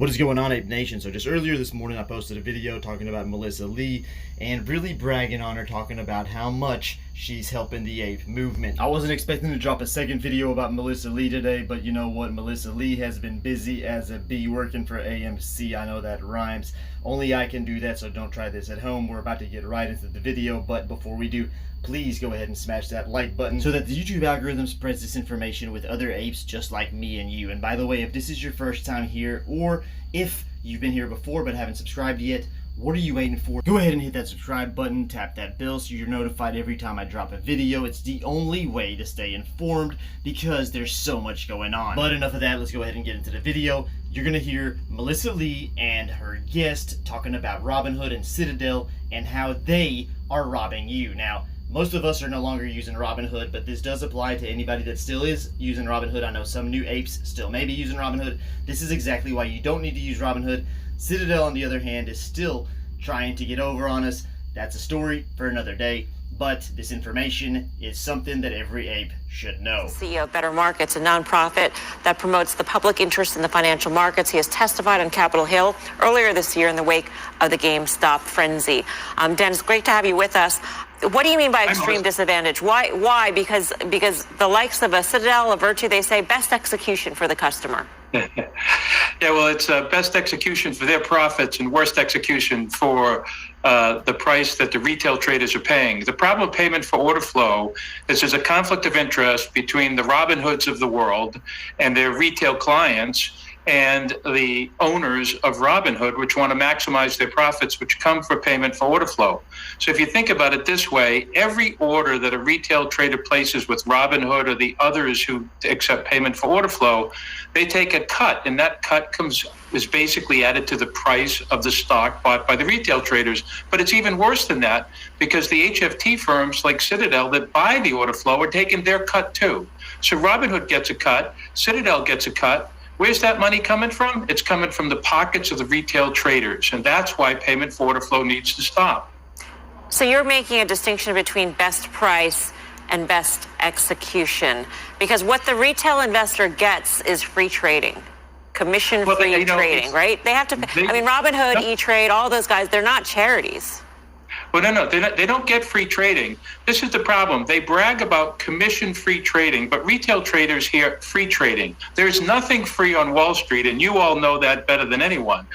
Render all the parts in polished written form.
What is going on, Ape Nation? So just earlier this morning I posted a video talking about Melissa Lee and really bragging on her, talking about how much she's helping the ape movement. I wasn't expecting to drop a second video about Melissa Lee today, but you know what? Melissa Lee has been busy as a bee working for AMC. I know that rhymes. Only I can do that, so don't try this at home. We're about to get right into the video, but before we do, please go ahead and smash that like button so that the YouTube algorithm spreads this information with other apes just like me and you. And by the way, if this is your first time here, or if you've been here before but haven't subscribed yet, what are you waiting for? Go ahead and hit that subscribe button, tap that bell so you're notified every time I drop a video. It's the only way to stay informed because there's so much going on. But enough of that, let's go ahead and get into the video. You're gonna hear Melissa Lee and her guest talking about Robinhood and Citadel and how they are robbing you. Now, most of us are no longer using Robinhood, but this does apply to anybody that still is using Robinhood. I know some new apes still may be using Robinhood. This is exactly why you don't need to use Robinhood. Citadel, on the other hand, is still trying to get over on us. That's a story for another day, but this information is something that every ape should know. CEO of Better Markets, a nonprofit that promotes the public interest in the financial markets. He has testified on Capitol Hill earlier this year in the wake of the GameStop frenzy. Dennis, great to have you with us. What do you mean by extreme disadvantage? Why? Because the likes of a Citadel, a Virtue, they say best execution for the customer. Yeah, well, it's best execution for their profits and worst execution for the price that the retail traders are paying. The problem with payment for order flow is there's a conflict of interest between the Robinhoods of the world and their retail clients and the owners of Robinhood, which want to maximize their profits, which come for payment for order flow. So if you think about it this way, every order that a retail trader places with Robinhood or the others who accept payment for order flow, they take a cut, and that cut is basically added to the price of the stock bought by the retail traders. But it's even worse than that, because the HFT firms like Citadel that buy the order flow are taking their cut too. So Robinhood gets a cut, Citadel gets a cut. Where's that money coming from? It's coming from the pockets of the retail traders, and that's why payment for order flow needs to stop. So you're making a distinction between best price and best execution, because what the retail investor gets is free trading, commission-free trading, right? They have to pay. I mean, Robinhood, E-Trade, all those guys, they're not charities. Well, no, they don't get free trading. This is the problem. They brag about commission-free trading, but retail traders hear free trading. There's nothing free on Wall Street, and you all know that better than anyone.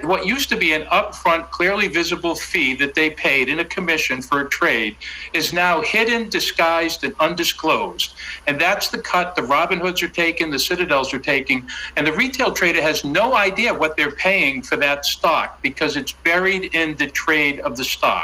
What used to be an upfront, clearly visible fee that they paid in a commission for a trade is now hidden, disguised, and undisclosed. And that's the cut the Robinhoods are taking, the Citadels are taking, and the retail trader has no idea what they're paying for that stock because it's buried in the trade of the stock.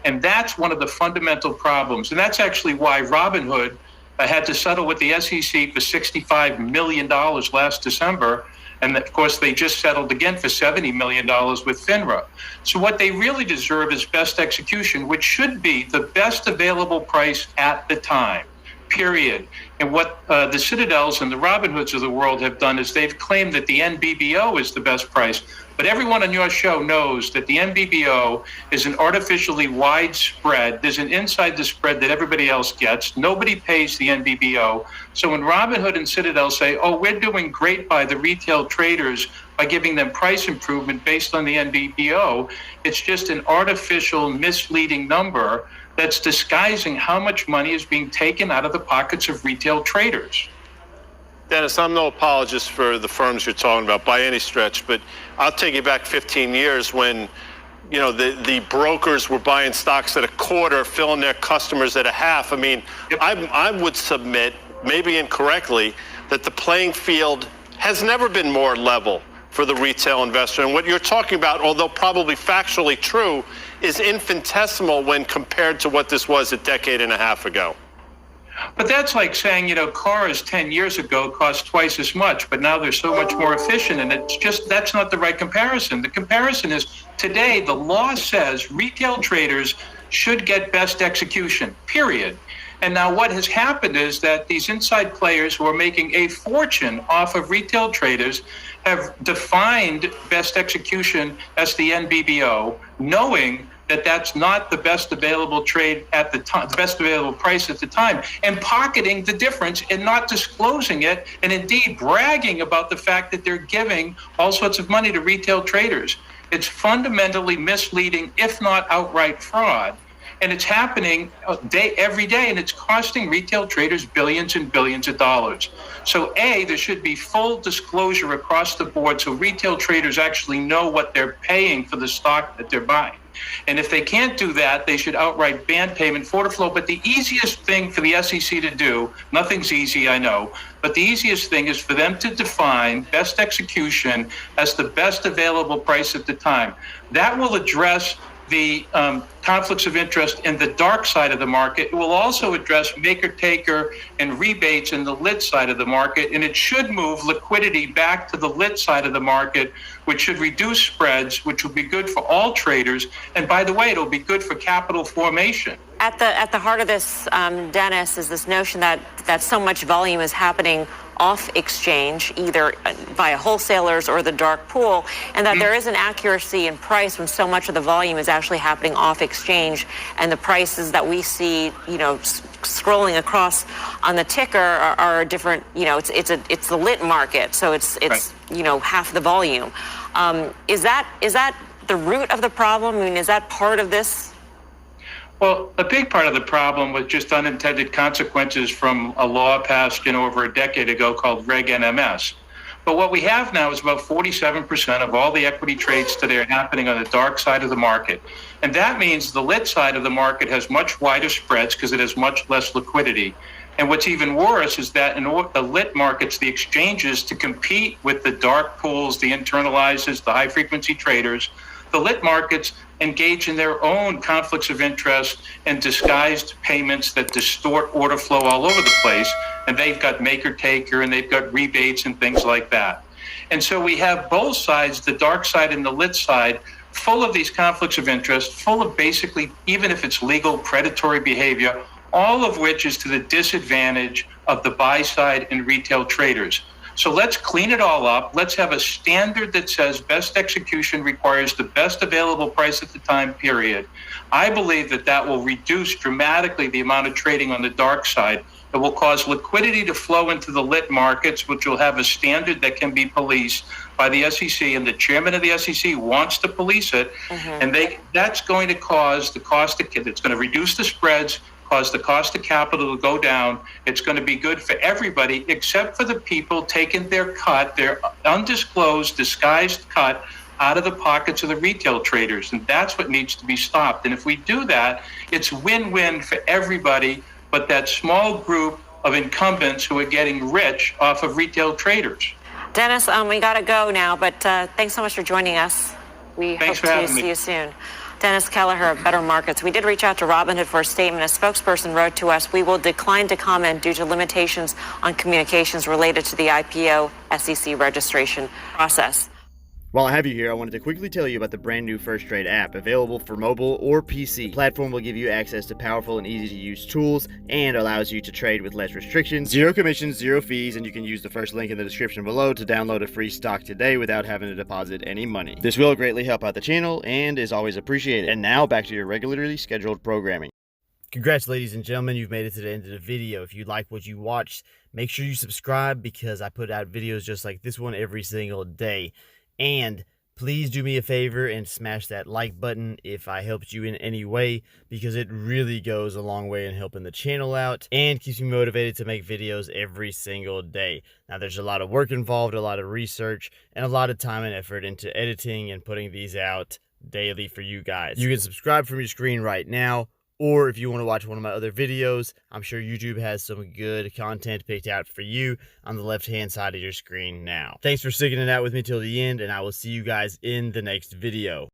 And that's one of the fundamental problems. And that's actually why Robinhood had to settle with the SEC for $65 million last December. And of course, they just settled again for $70 million with FINRA. So what they really deserve is best execution, which should be the best available price at the time, period. And what the Citadels and the Robinhoods of the world have done is they've claimed that the NBBO is the best price. But everyone on your show knows that the NBBO is an artificially wide spread. There's an inside the spread that everybody else gets. Nobody pays the NBBO. So when Robinhood and Citadel say, oh, we're doing great by the retail traders by giving them price improvement based on the NBBO, it's just an artificial, misleading number that's disguising how much money is being taken out of the pockets of retail traders. Dennis, I'm no apologist for the firms you're talking about by any stretch, but I'll take you back 15 years when, you know, the brokers were buying stocks at a quarter, filling their customers at a half. I mean, yep. I would submit, maybe incorrectly, that the playing field has never been more level for the retail investor. And what you're talking about, although probably factually true, is infinitesimal when compared to what this was a decade and a half ago. But that's like saying, you know, cars 10 years ago cost twice as much, but now they're so much more efficient. And it's just, that's not the right comparison. The comparison is today, the law says retail traders should get best execution, period. And now what has happened is that these inside players who are making a fortune off of retail traders have defined best execution as the NBBO, knowing that that's not the best available trade at the time, the best available price at the time, and pocketing the difference and not disclosing it, and indeed bragging about the fact that they're giving all sorts of money to retail traders. It's fundamentally misleading, if not outright fraud. And it's happening every day, and it's costing retail traders billions and billions of dollars. So there should be full disclosure across the board so retail traders actually know what they're paying for the stock that they're buying. And if they can't do that, they should outright ban payment for order flow. But the easiest thing for the SEC to do, nothing's easy, I know, but the easiest thing is for them to define best execution as the best available price at the time. That will address the conflicts of interest in the dark side of the market. It will also address maker-taker and rebates in the lit side of the market, and it should move liquidity back to the lit side of the market, which should reduce spreads, which will be good for all traders. And by the way, it'll be good for capital formation. At the heart of this, Dennis, is this notion that so much volume is happening off exchange, either via wholesalers or the dark pool, and that there is an accuracy in price when so much of the volume is actually happening off exchange, and the prices that we see, scrolling across on the ticker are different. It's the lit market, so it's right. Half the volume. Is that the root of the problem? I mean, is that part of this? Well, a big part of the problem was just unintended consequences from a law passed over a decade ago called Reg NMS. But what we have now is about 47% of all the equity trades today are happening on the dark side of the market. And that means the lit side of the market has much wider spreads because it has much less liquidity. And what's even worse is that in the lit markets, the exchanges, to compete with the dark pools, the internalizers, the high-frequency traders, the lit markets engage in their own conflicts of interest and disguised payments that distort order flow all over the place. And they've got maker-taker and they've got rebates and things like that. And so we have both sides, the dark side and the lit side, full of these conflicts of interest, full of basically, even if it's legal, predatory behavior, all of which is to the disadvantage of the buy side and retail traders. So let's clean it all up. Let's have a standard that says best execution requires the best available price at the time, period. I believe that will reduce dramatically the amount of trading on the dark side. It will cause liquidity to flow into the lit markets, which will have a standard that can be policed by the SEC, and the chairman of the SEC wants to police it. And that's going to cause the cost it's going to reduce the spreads, cause the cost of capital to go down. It's going to be good for everybody except for the people taking their cut, their undisclosed, disguised cut out of the pockets of the retail traders. And that's what needs to be stopped. And if we do that, it's win-win for everybody but that small group of incumbents who are getting rich off of retail traders. Dennis, we got to go now, but thanks so much for joining us. We hope to see you soon. Dennis Kelleher of Better Markets. We did reach out to Robinhood for a statement. A spokesperson wrote to us, "We will decline to comment due to limitations on communications related to the IPO SEC registration process." While I have you here, I wanted to quickly tell you about the brand new First Trade app, available for mobile or PC. The platform will give you access to powerful and easy to use tools and allows you to trade with less restrictions, zero commissions, zero fees, and you can use the first link in the description below to download a free stock today without having to deposit any money. This will greatly help out the channel and is always appreciated. And now back to your regularly scheduled programming. Congrats, ladies and gentlemen, you've made it to the end of the video. If you like what you watched, make sure you subscribe because I put out videos just like this one every single day. And please do me a favor and smash that like button if I helped you in any way, because it really goes a long way in helping the channel out and keeps me motivated to make videos every single day. Now, there's a lot of work involved, a lot of research, and a lot of time and effort into editing and putting these out daily for you guys. You can subscribe from your screen right now, or if you want to watch one of my other videos, I'm sure YouTube has some good content picked out for you on the left-hand side of your screen now. Thanks for sticking it out with me till the end, and I will see you guys in the next video.